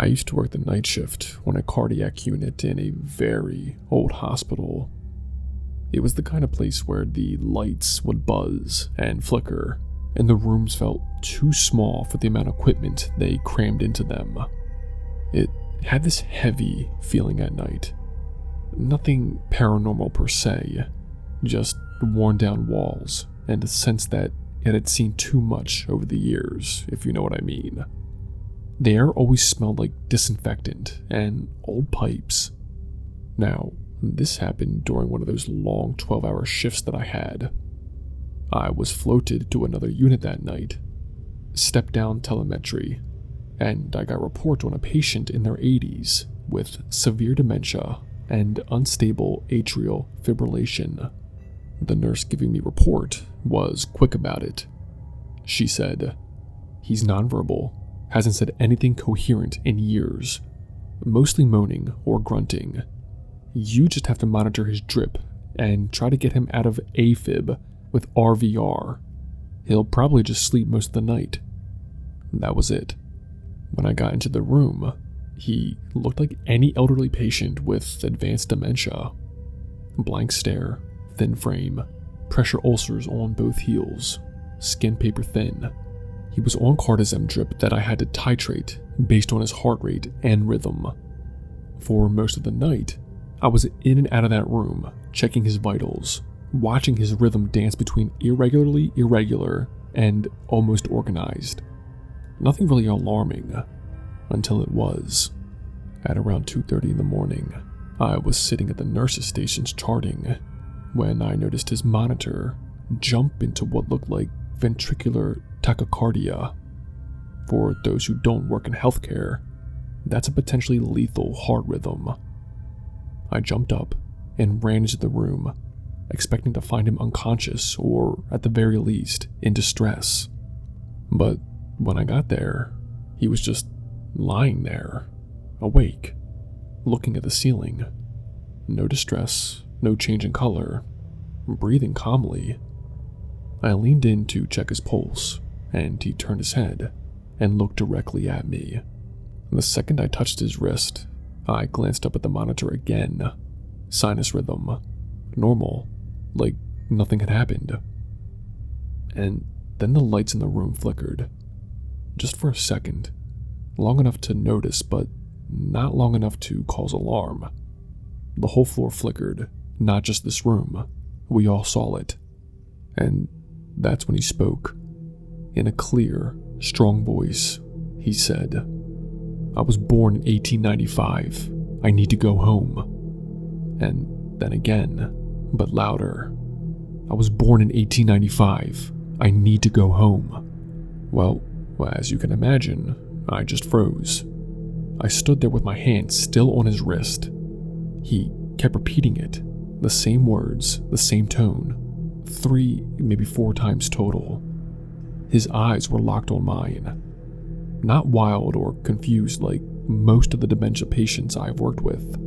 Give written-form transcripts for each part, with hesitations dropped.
I used to work the night shift on a cardiac unit in a very old hospital. It was the kind of place where the lights would buzz and flicker, and the rooms felt too small for the amount of equipment they crammed into them. It had this heavy feeling at night. Nothing paranormal per se, just worn down walls and a sense that it had seen too much over the years, if you know what I mean. The air always smelled like disinfectant and old pipes. Now, this happened during one of those long 12-hour shifts that I had. I was floated to another unit that night, stepped down telemetry, and I got a report on a patient in their 80s with severe dementia and unstable atrial fibrillation. The nurse giving me report was quick about it. She said, "He's nonverbal, hasn't said anything coherent in years, mostly moaning or grunting. You just have to monitor his drip and try to get him out of AFib with RVR. He'll probably just sleep most of the night." That was it. When I got into the room, he looked like any elderly patient with advanced dementia. Blank stare, thin frame, pressure ulcers on both heels, skin paper thin. He was on cardizem drip that I had to titrate based on his heart rate and rhythm. For most of the night, I was in and out of that room, checking his vitals, watching his rhythm dance between irregularly irregular and almost organized. Nothing really alarming, until it was. At around 2:30 in the morning, I was sitting at the nurse's stations charting when I noticed his monitor jump into what looked like ventricular tachycardia. For those who don't work in healthcare, that's a potentially lethal heart rhythm. I jumped up and ran into the room, expecting to find him unconscious or, at the very least, in distress. But when I got there, he was just lying there, awake, looking at the ceiling. No distress, no change in color, breathing calmly. I leaned in to check his pulse, and he turned his head and looked directly at me. The second I touched his wrist, I glanced up at the monitor again. Sinus rhythm. Normal. Like nothing had happened. And then the lights in the room flickered. Just for a second. Long enough to notice, but not long enough to cause alarm. The whole floor flickered, not just this room. We all saw it. And that's when he spoke. In a clear, strong voice, he said, "I was born in 1895. I need to go home." And then again, but louder. "I was born in 1895. I need to go home." Well, as you can imagine, I just froze. I stood there with my hand still on his wrist. He kept repeating it, the same words, the same tone, 3, maybe 4 times total. His eyes were locked on mine. Not wild or confused like most of the dementia patients I've worked with.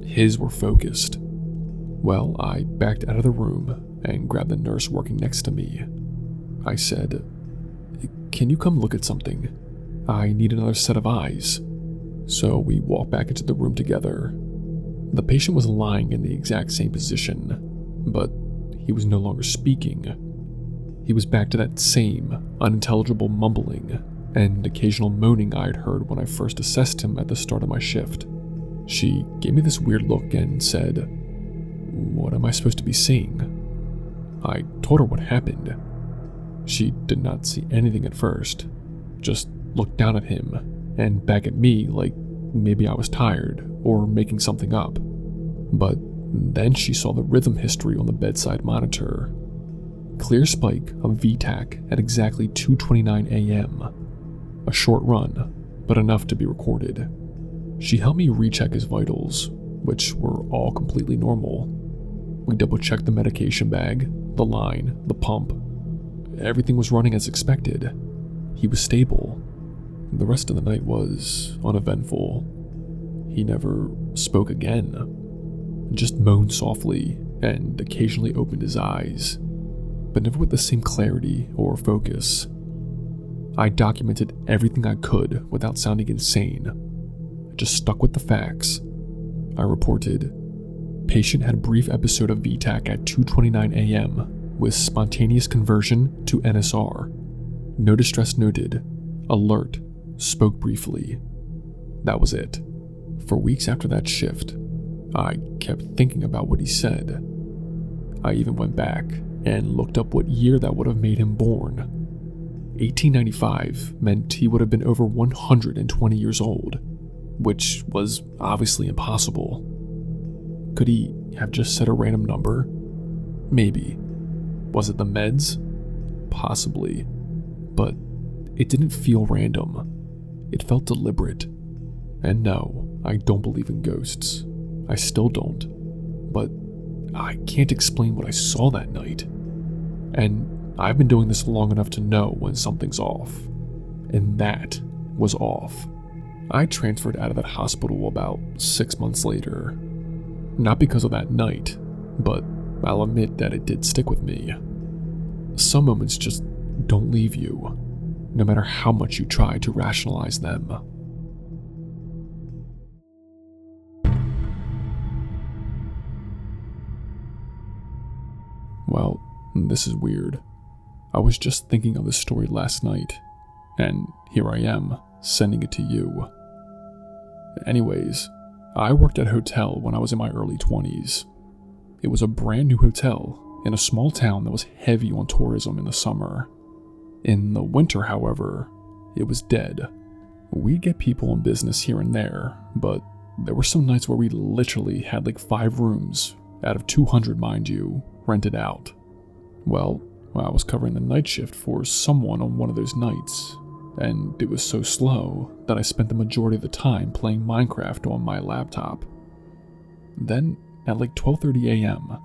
His were focused. Well, I backed out of the room and grabbed the nurse working next to me. I said, "Can you come look at something? I need another set of eyes." So we walked back into the room together. The patient was lying in the exact same position, but he was no longer speaking. He was back to that same unintelligible mumbling and occasional moaning I had heard when I first assessed him at the start of my shift. She gave me this weird look and said, "What am I supposed to be seeing?" I told her what happened. She did not see anything at first, just looked down at him and back at me like maybe I was tired or making something up. But then she saw the rhythm history on the bedside monitor. Clear spike of VTAC at exactly 2:29 a.m. A short run, but enough to be recorded. She helped me recheck his vitals, which were all completely normal. We double-checked the medication bag, the line, the pump. Everything was running as expected. He was stable. The rest of the night was uneventful. He never spoke again. Just moaned softly and occasionally opened his eyes, but never with the same clarity or focus. I documented everything I could without sounding insane, just stuck with the facts. I reported, patient had a brief episode of VTAC at 2:29 a.m. with spontaneous conversion to NSR. No distress noted. Alert. Spoke briefly. That was it. For weeks after that shift, I kept thinking about what he said. I even went back and looked up what year that would have made him born. 1895 meant he would have been over 120 years old, which was obviously impossible. Could he have just said a random number? Maybe. Was it the meds? Possibly. But it didn't feel random. It felt deliberate. And no, I don't believe in ghosts. I still don't. But I can't explain what I saw that night. And I've been doing this long enough to know when something's off. And that was off. I transferred out of that hospital about 6 months later. Not because of that night, but I'll admit that it did stick with me. Some moments just don't leave you, no matter how much you try to rationalize them. Well, this is weird. I was just thinking of this story last night, and here I am, sending it to you. Anyways, I worked at a hotel when I was in my early 20s. It was a brand new hotel in a small town that was heavy on tourism in the summer. In the winter, however, it was dead. We'd get people in business here and there, but there were some nights where we literally had like 5 rooms, out of 200 mind you, rented out. Well, I was covering the night shift for someone on one of those nights, and it was so slow that I spent the majority of the time playing Minecraft on my laptop. Then, at like 12:30 a.m.,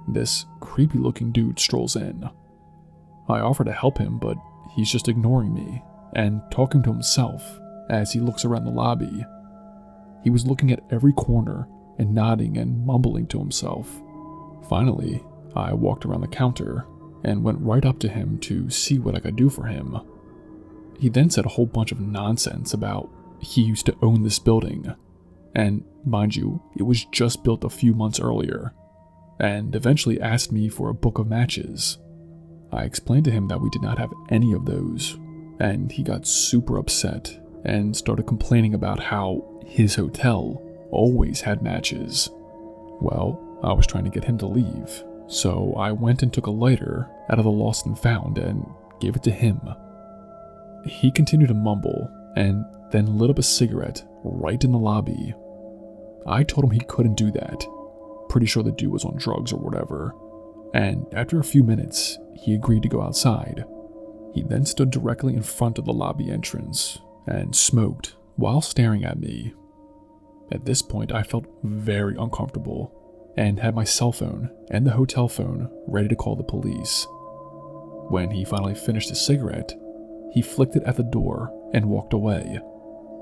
this creepy looking dude strolls in. I offer to help him, but he's just ignoring me and talking to himself as he looks around the lobby. He was looking at every corner and nodding and mumbling to himself. Finally, I walked around the counter and went right up to him to see what I could do for him. He then said a whole bunch of nonsense about he used to own this building, and mind you, it was just built a few months earlier, and eventually asked me for a book of matches. I explained to him that we did not have any of those, and he got super upset and started complaining about how his hotel always had matches. Well, I was trying to get him to leave, so I went and took a lighter out of the lost and found and gave it to him. He continued to mumble and then lit up a cigarette right in the lobby. I told him he couldn't do that. Pretty sure the dude was on drugs or whatever. And after a few minutes, he agreed to go outside. He then stood directly in front of the lobby entrance and smoked while staring at me. At this point, I felt very uncomfortable and had my cell phone and the hotel phone ready to call the police. When he finally finished his cigarette, he flicked it at the door and walked away.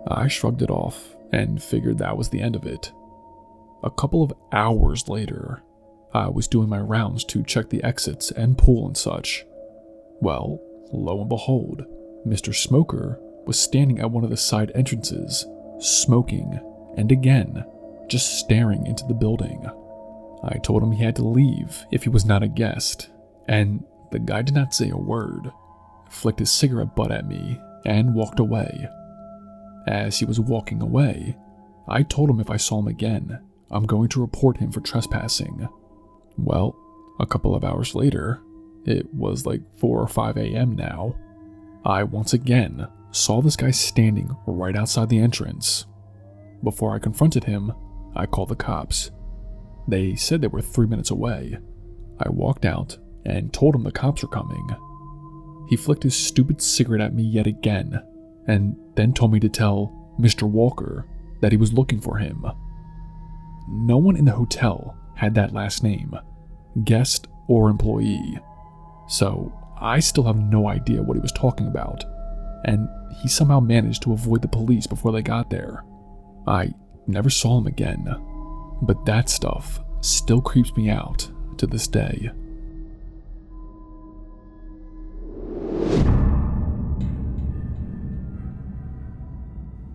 I shrugged it off and figured that was the end of it. A couple of hours later, I was doing my rounds to check the exits and pool and such. Well, lo and behold, Mr. Smoker was standing at one of the side entrances, smoking, and again, just staring into the building. I told him he had to leave if he was not a guest, and the guy did not say a word, flicked his cigarette butt at me, and walked away. As he was walking away, I told him if I saw him again, I'm going to report him for trespassing. Well, a couple of hours later, it was like 4 or 5 a.m. now, I once again saw this guy standing right outside the entrance. Before I confronted him, I called the cops. They said they were 3 minutes away. I walked out and told him the cops were coming. He flicked his stupid cigarette at me yet again, and then told me to tell Mr. Walker that he was looking for him. No one in the hotel had that last name, guest or employee, so I still have no idea what he was talking about, and he somehow managed to avoid the police before they got there. I never saw him again, but that stuff still creeps me out to this day.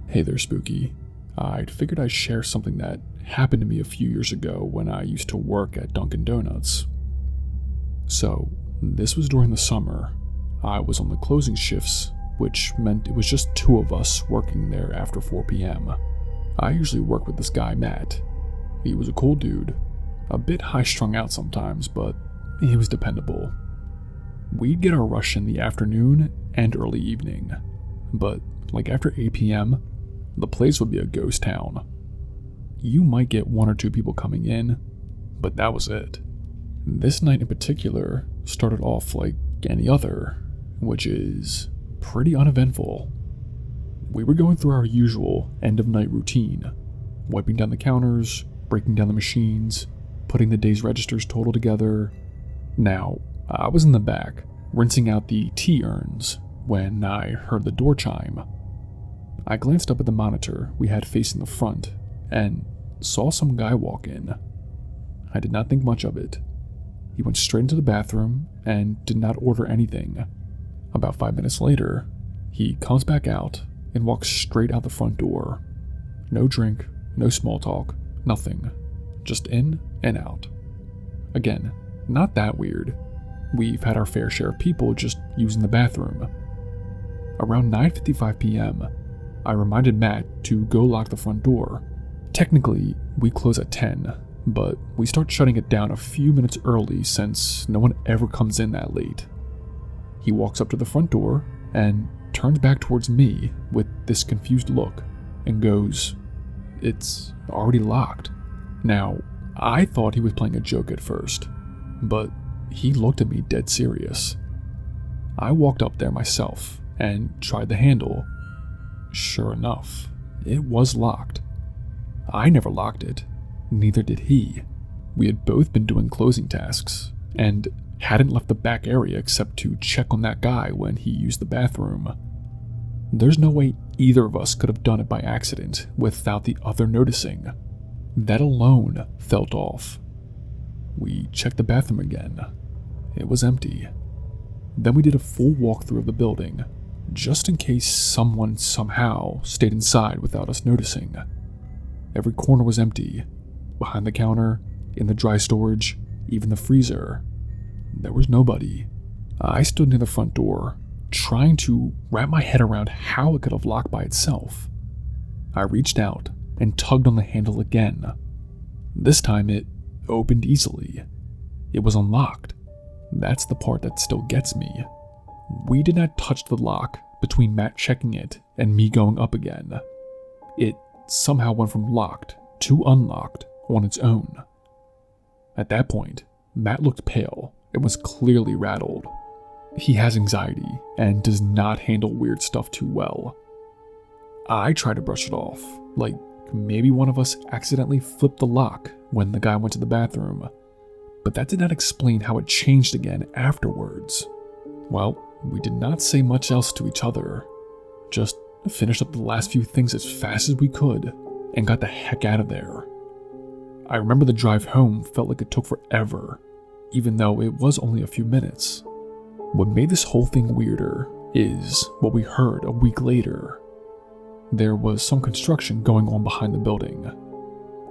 Hey there, Spooky. I figured I'd share something that happened to me a few years ago when I used to work at Dunkin' Donuts. So, this was during the summer. I was on the closing shifts, which meant it was just 2 of us working there after 4 p.m. I usually worked with this guy, Matt. He was a cool dude, a bit high-strung out sometimes, but he was dependable. We'd get our rush in the afternoon and early evening, but like after 8 p.m., the place would be a ghost town. You might get 1 or 2 people coming in, but that was it. This night in particular started off like any other, which is pretty uneventful. We were going through our usual end-of-night routine, wiping down the counters, breaking down the machines, putting the day's registers total together. Now, I was in the back, rinsing out the tea urns, when I heard the door chime. I glanced up at the monitor we had facing the front, and saw some guy walk in. I did not think much of it. He went straight into the bathroom and did not order anything. About 5 minutes later, he comes back out and walks straight out the front door. No drink, no small talk, nothing. Just in and out. Again, not that weird. We've had our fair share of people just using the bathroom. Around 9:55 p.m., I reminded Matt to go lock the front door. Technically, we close at 10, but we start shutting it down a few minutes early since no one ever comes in that late. He walks up to the front door and turns back towards me with this confused look and goes, "It's already locked." Now, I thought he was playing a joke at first, but he looked at me dead serious. I walked up there myself and tried the handle. Sure enough, it was locked. I never locked it, neither did he. We had both been doing closing tasks, and hadn't left the back area except to check on that guy when he used the bathroom. There's no way either of us could have done it by accident without the other noticing. That alone felt off. We checked the bathroom again. It was empty. Then we did a full walkthrough of the building, just in case someone somehow stayed inside without us noticing. Every corner was empty. Behind the counter, in the dry storage, even the freezer. There was nobody. I stood near the front door, trying to wrap my head around how it could have locked by itself. I reached out and tugged on the handle again. This time it opened easily. It was unlocked. That's the part that still gets me. We did not touch the lock between Matt checking it and me going up again. It somehow went from locked to unlocked on its own. At that point, Matt looked pale and was clearly rattled. He has anxiety and does not handle weird stuff too well. I tried to brush it off, like maybe one of us accidentally flipped the lock when the guy went to the bathroom, but that did not explain how it changed again afterwards. Well, we did not say much else to each other, just finished up the last few things as fast as we could and got the heck out of there. I remember the drive home felt like it took forever, even though it was only a few minutes. What made this whole thing weirder is what we heard a week later. There was some construction going on behind the building.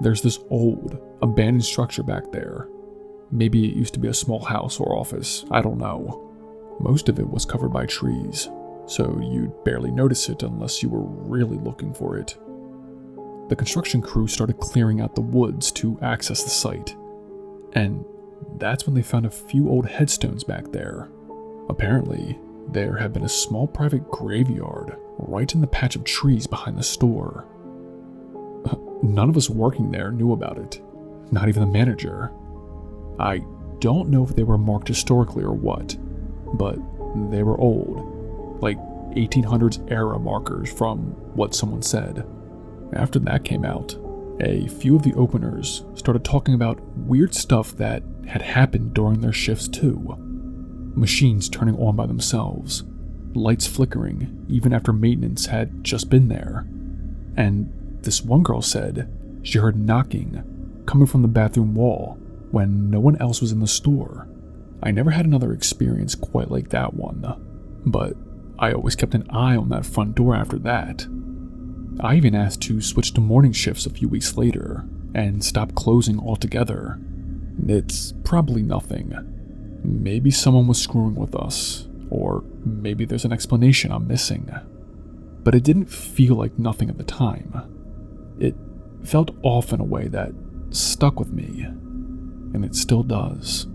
There's this old, abandoned structure back there. Maybe it used to be a small house or office, I don't know. Most of it was covered by trees, so you'd barely notice it unless you were really looking for it. The construction crew started clearing out the woods to access the site, and that's when they found a few old headstones back there. Apparently, there had been a small private graveyard right in the patch of trees behind the store. None of us working there knew about it, not even the manager. I don't know if they were marked historically or what, but they were old, like 1800s era markers from what someone said. After that came out, a few of the openers started talking about weird stuff that had happened during their shifts too. Machines turning on by themselves, lights flickering even after maintenance had just been there. And this one girl said she heard knocking coming from the bathroom wall when no one else was in the store. I never had another experience quite like that one, but I always kept an eye on that front door after that. I even asked to switch to morning shifts a few weeks later and stop closing altogether. It's probably nothing. Maybe someone was screwing with us, or maybe there's an explanation I'm missing. But it didn't feel like nothing at the time. It felt off in a way that stuck with me, and it still does.